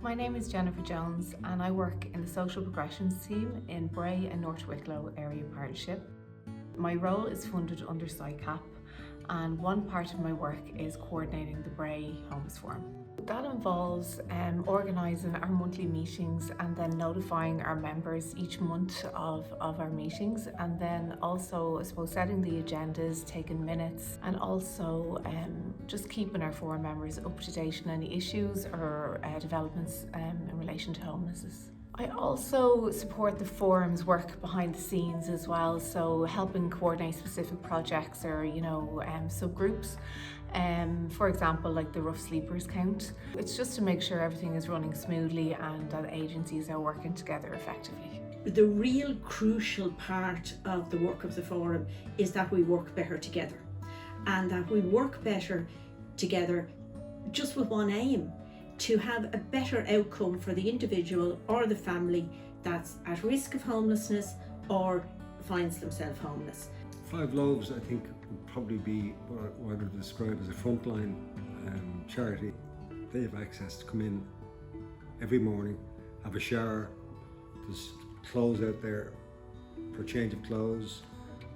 My name is Jennifer Jones and I work in the Social Progressions team in Bray and North Wicklow Area Partnership. My role is funded under SICAP and one part of my work is coordinating the Bray Homeless Forum. That involves organising our monthly meetings and then notifying our members each month of our meetings, and then also, I suppose, setting the agendas, taking minutes, and also just keeping our forum members up to date on any issues or developments in relation to homelessness. I also support the forum's work behind the scenes as well, so helping coordinate specific projects or subgroups. For example, like the Rough Sleepers count. It's just to make sure everything is running smoothly and that agencies are working together effectively. The real crucial part of the work of the forum is that we work better together, and that we work better together just with one aim: to have a better outcome for the individual or the family that's at risk of homelessness or finds themselves homeless. Five Loaves, I think, would probably be what I would describe as a frontline charity. They have access to come in every morning, have a shower, there's clothes out there for a change of clothes,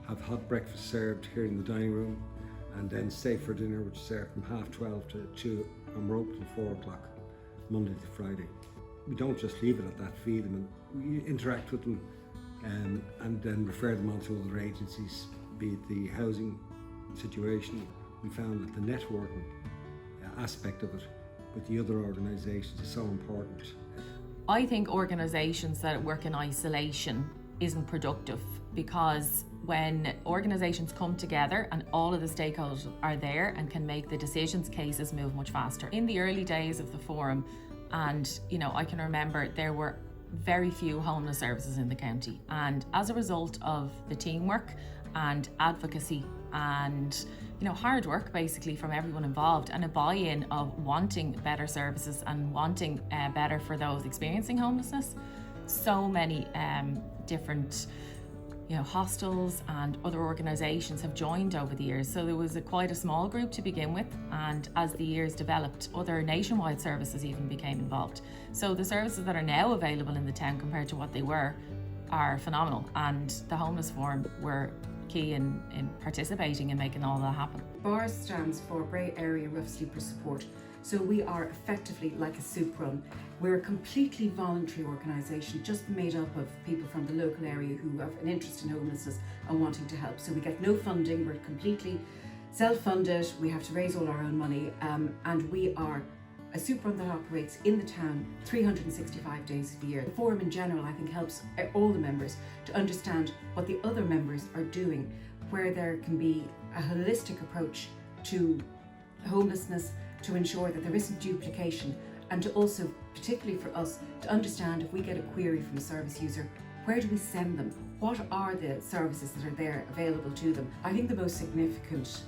have hot breakfast served here in the dining room, and then stay for dinner, which is served from 12:30 to 2, and we're open till 4 o'clock, Monday to Friday. We don't just leave it at that, feed them, and we interact with them and then refer them on to other agencies, be it the housing situation. We found that the networking aspect of it with the other organisations is so important. I think organisations that work in isolation isn't productive, because when organisations come together and all of the stakeholders are there and can make the decisions, cases move much faster. In the early days of the forum, and I can remember there were very few homeless services in the county, and as a result of the teamwork and advocacy and hard work basically from everyone involved, and a buy-in of wanting better services and wanting better for those experiencing homelessness, so many different hostels and other organisations have joined over the years. So there was quite a small group to begin with, and as the years developed, other nationwide services even became involved. So the services that are now available in the town compared to what they were are phenomenal, and the Homeless Forum were key in participating in making all that happen. BAR stands for Bray Area Rough Sleeper Support. So we are effectively like a soup run. We're a completely voluntary organisation, just made up of people from the local area who have an interest in homelessness and wanting to help. So we get no funding, we're completely self-funded, we have to raise all our own money, and we are a soup run that operates in the town 365 days of the year. The forum in general, I think, helps all the members to understand what the other members are doing, where there can be a holistic approach to homelessness, to ensure that there isn't duplication, and to also, particularly for us, to understand if we get a query from a service user, where do we send them? What are the services that are there available to them? I think the most significant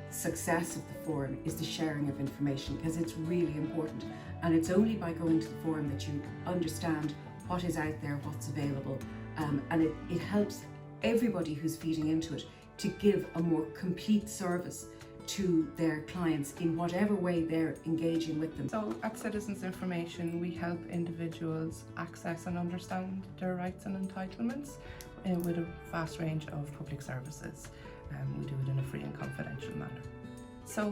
success of the forum is the sharing of information, because it's really important, and it's only by going to the forum that you understand what is out there, what's available, and it helps everybody who's feeding into it to give a more complete service to their clients in whatever way they're engaging with them. So at Citizens Information, we help individuals access and understand their rights and entitlements with a vast range of public services. We do it in a free and confidential manner. So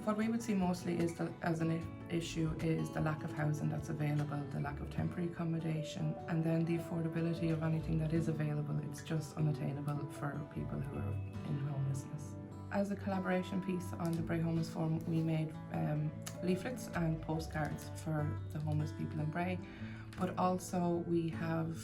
what we would see mostly is as an issue is the lack of housing that's available, the lack of temporary accommodation, and then the affordability of anything that is available. It's just unattainable for people who are in homelessness. As a collaboration piece on the Bray Homeless Forum, we made leaflets and postcards for the homeless people in Bray, but also we have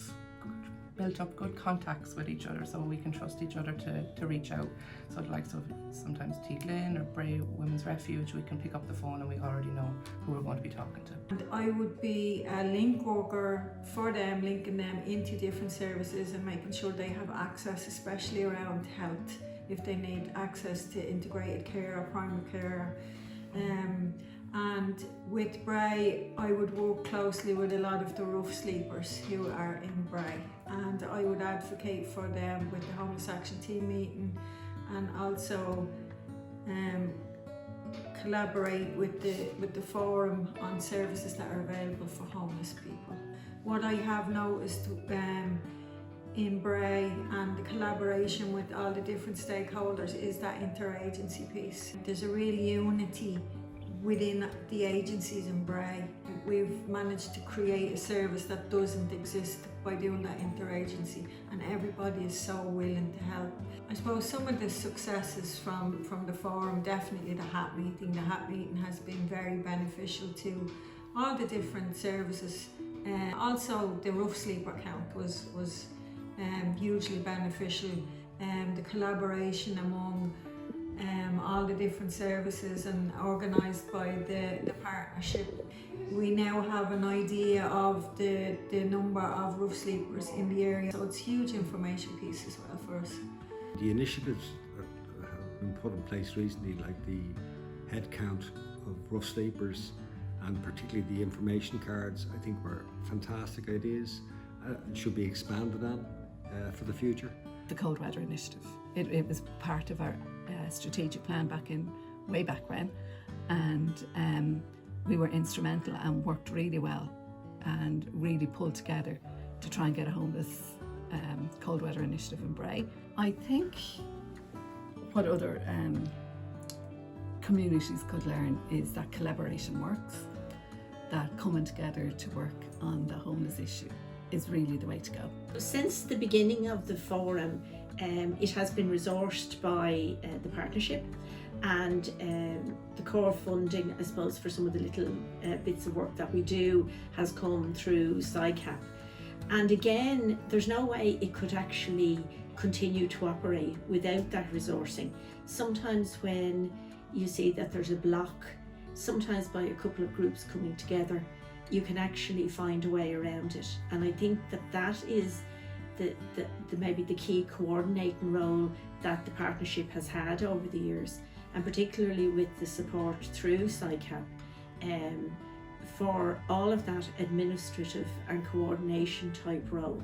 built up good contacts with each other, so we can trust each other to reach out. So like sometimes Teaglin or Bray Women's Refuge, we can pick up the phone and we already know who we're going to be talking to. And I would be a link worker for them, linking them into different services and making sure they have access, especially around health, if they need access to integrated care or primary care. And with Bray, I would work closely with a lot of the rough sleepers who are in Bray, and I would advocate for them with the Homeless Action Team meeting, and also collaborate with the forum on services that are available for homeless people. What I have noticed in Bray and the collaboration with all the different stakeholders is that interagency piece. There's a real unity within the agencies in Bray. We've managed to create a service that doesn't exist by doing that interagency, and everybody is so willing to help. I suppose some of the successes from the forum, definitely the hat meeting. The hat meeting has been very beneficial to all the different services. Also the rough sleeper count was hugely beneficial. The collaboration among all the different services and organised by the partnership. We now have an idea of the number of roof sleepers in the area, so it's a huge information piece as well for us. The initiatives that have been put in place recently, like the head count of roof sleepers and particularly the information cards, I think were fantastic ideas and should be expanded on for the future. The cold weather initiative. It was part of our strategic plan way back when, and we were instrumental and worked really well and really pulled together to try and get a homeless cold weather initiative in Bray. I think what other communities could learn is that collaboration works, that coming together to work on the homeless issue is really the way to go. Since the beginning of the forum, it has been resourced by the partnership, and the core funding, I suppose, for some of the little bits of work that we do has come through SICAP. And again, there's no way it could actually continue to operate without that resourcing. Sometimes when you see that there's a block, sometimes by a couple of groups coming together, you can actually find a way around it. And I think that is the maybe the key coordinating role that the partnership has had over the years, and particularly with the support through SICAP for all of that administrative and coordination type role.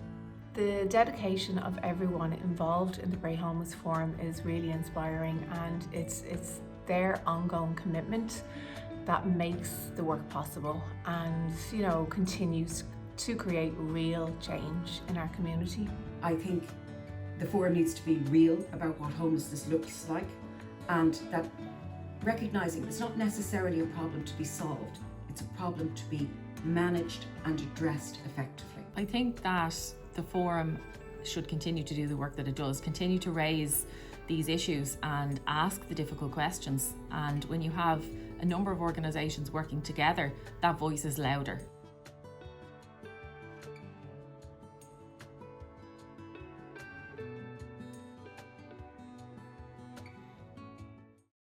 The dedication of everyone involved in the Bray Homeless Forum is really inspiring, and it's their ongoing commitment that makes the work possible and, you know, continues to create real change in our community. I think the forum needs to be real about what homelessness looks like, and that recognising it's not necessarily a problem to be solved, it's a problem to be managed and addressed effectively. I think that the forum should continue to do the work that it does, continue to raise these issues and ask the difficult questions. And when you have a number of organisations working together, that voice is louder.